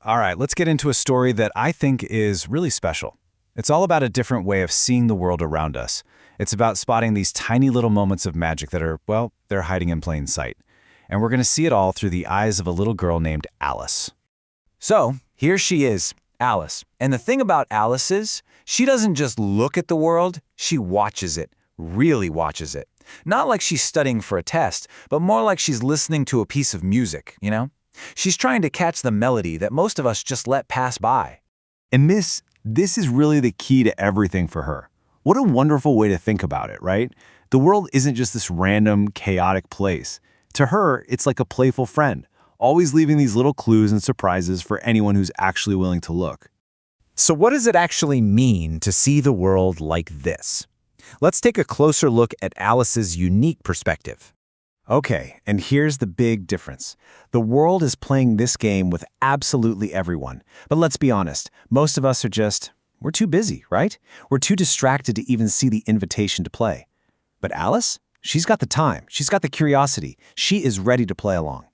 All right, let's get into a story that I think is really special. It's all about a different way of seeing the world around us. It's about spotting these tiny little moments of magic that are, well, they're hiding in plain sight. And we're going to see it all through the eyes of a little girl named Alice. So, here she is, Alice. And the thing about Alice is, she doesn't just look at the world, she watches it, really watches it. Not like she's studying for a test, but more like she's listening to a piece of music, you know? She's trying to catch the melody that most of us just let pass by. And this is really the key to everything for her. What a wonderful way to think about it, right? The world isn't just this random, chaotic place. To her, it's like a playful friend, always leaving these little clues and surprises for anyone who's actually willing to look. So what does it actually mean to see the world like this? Let's take a closer look at Alice's unique perspective. Okay, and here's the big difference. The world is playing this game with absolutely everyone. But let's be honest, most of us are we're too busy, right? We're too distracted to even see the invitation to play. But Alice, she's got the time, she's got the curiosity, she is ready to play along.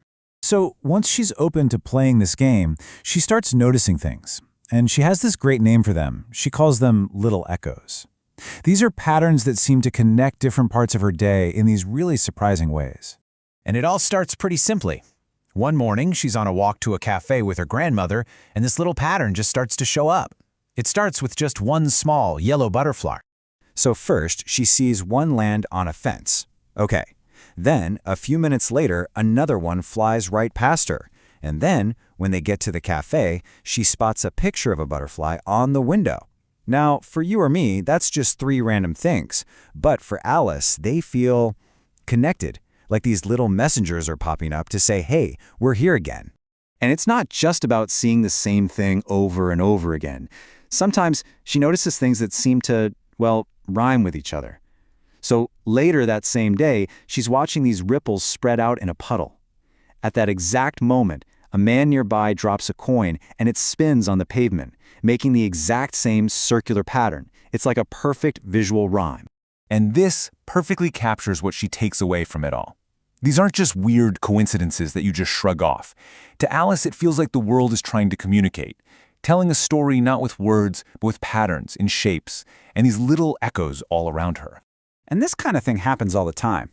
So once she's open to playing this game, she starts noticing things. And she has this great name for them. She calls them little echoes. These are patterns that seem to connect different parts of her day in these really surprising ways. And it all starts pretty simply. One morning, she's on a walk to a cafe with her grandmother, and this little pattern just starts to show up. It starts with just one small yellow butterfly. So first, she sees one land on a fence. Okay. Then, a few minutes later, another one flies right past her. And then, when they get to the cafe, she spots a picture of a butterfly on the window. Now, for you or me, that's just 3 random things. But for Alice, they feel connected, like these little messengers are popping up to say, hey, we're here again. And it's not just about seeing the same thing over and over again. Sometimes she notices things that seem to, well, rhyme with each other. So later that same day, she's watching these ripples spread out in a puddle. At that exact moment, a man nearby drops a coin and it spins on the pavement, making the exact same circular pattern. It's like a perfect visual rhyme. And this perfectly captures what she takes away from it all. These aren't just weird coincidences that you just shrug off. To Alice, it feels like the world is trying to communicate, telling a story not with words, but with patterns and shapes, and these little echoes all around her. And this kind of thing happens all the time.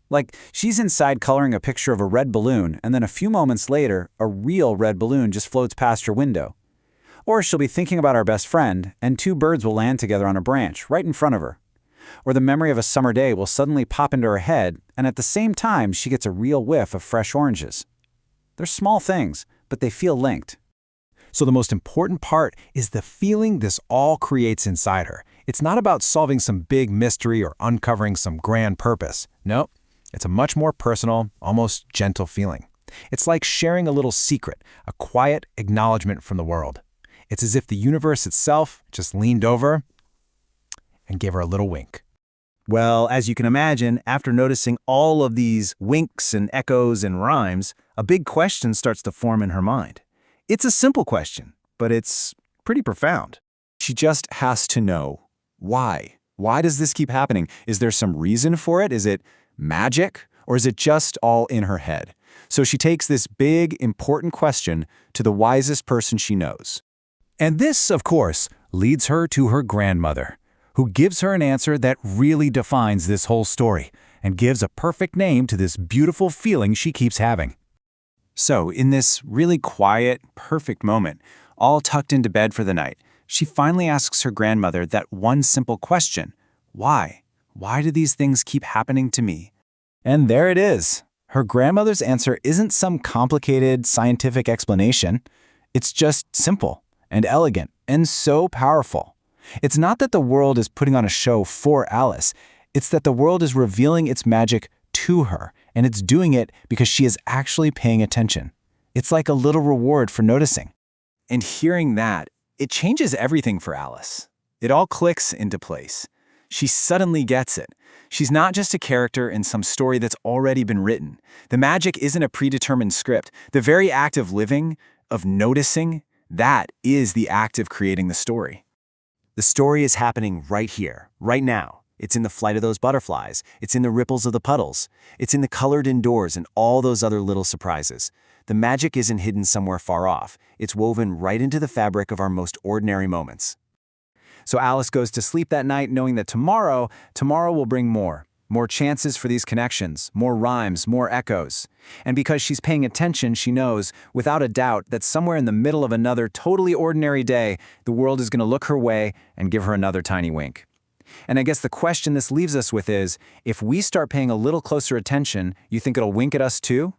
Like, she's inside coloring a picture of a red balloon, and then a few moments later, a real red balloon just floats past her window. Or she'll be thinking about our best friend, and 2 birds will land together on a branch right in front of her. Or the memory of a summer day will suddenly pop into her head, and at the same time, she gets a real whiff of fresh oranges. They're small things, but they feel linked. So the most important part is the feeling this all creates inside her. It's not about solving some big mystery or uncovering some grand purpose. No, it's a much more personal, almost gentle feeling. It's like sharing a little secret, a quiet acknowledgement from the world. It's as if the universe itself just leaned over and gave her a little wink. Well, as you can imagine, after noticing all of these winks and echoes and rhymes, a big question starts to form in her mind. It's a simple question, but it's pretty profound. She just has to know why. Why does this keep happening? Is there some reason for it? Is it magic? Or is it just all in her head? So she takes this big, important question to the wisest person she knows. And this, of course, leads her to her grandmother, who gives her an answer that really defines this whole story and gives a perfect name to this beautiful feeling she keeps having. So, in this really quiet, perfect moment, all tucked into bed for the night, she finally asks her grandmother that one simple question: why? Why do these things keep happening to me? And there it is. Her grandmother's answer isn't some complicated scientific explanation. It's just simple and elegant and so powerful. It's not that the world is putting on a show for Alice. It's that the world is revealing its magic to her, and it's doing it because she is actually paying attention. It's like a little reward for noticing. And hearing that, it changes everything for Alice. It all clicks into place. She suddenly gets it. She's not just a character in some story that's already been written. The magic isn't a predetermined script. The very act of living, of noticing, that is the act of creating the story. The story is happening right here, right now. It's in the flight of those butterflies. It's in the ripples of the puddles. It's in the colored indoors and all those other little surprises. The magic isn't hidden somewhere far off. It's woven right into the fabric of our most ordinary moments. So Alice goes to sleep that night knowing that tomorrow will bring more. More chances for these connections, more rhymes, more echoes. And because she's paying attention, she knows, without a doubt, that somewhere in the middle of another totally ordinary day, the world is going to look her way and give her another tiny wink. And I guess the question this leaves us with is, if we start paying a little closer attention, you think it'll wink at us too?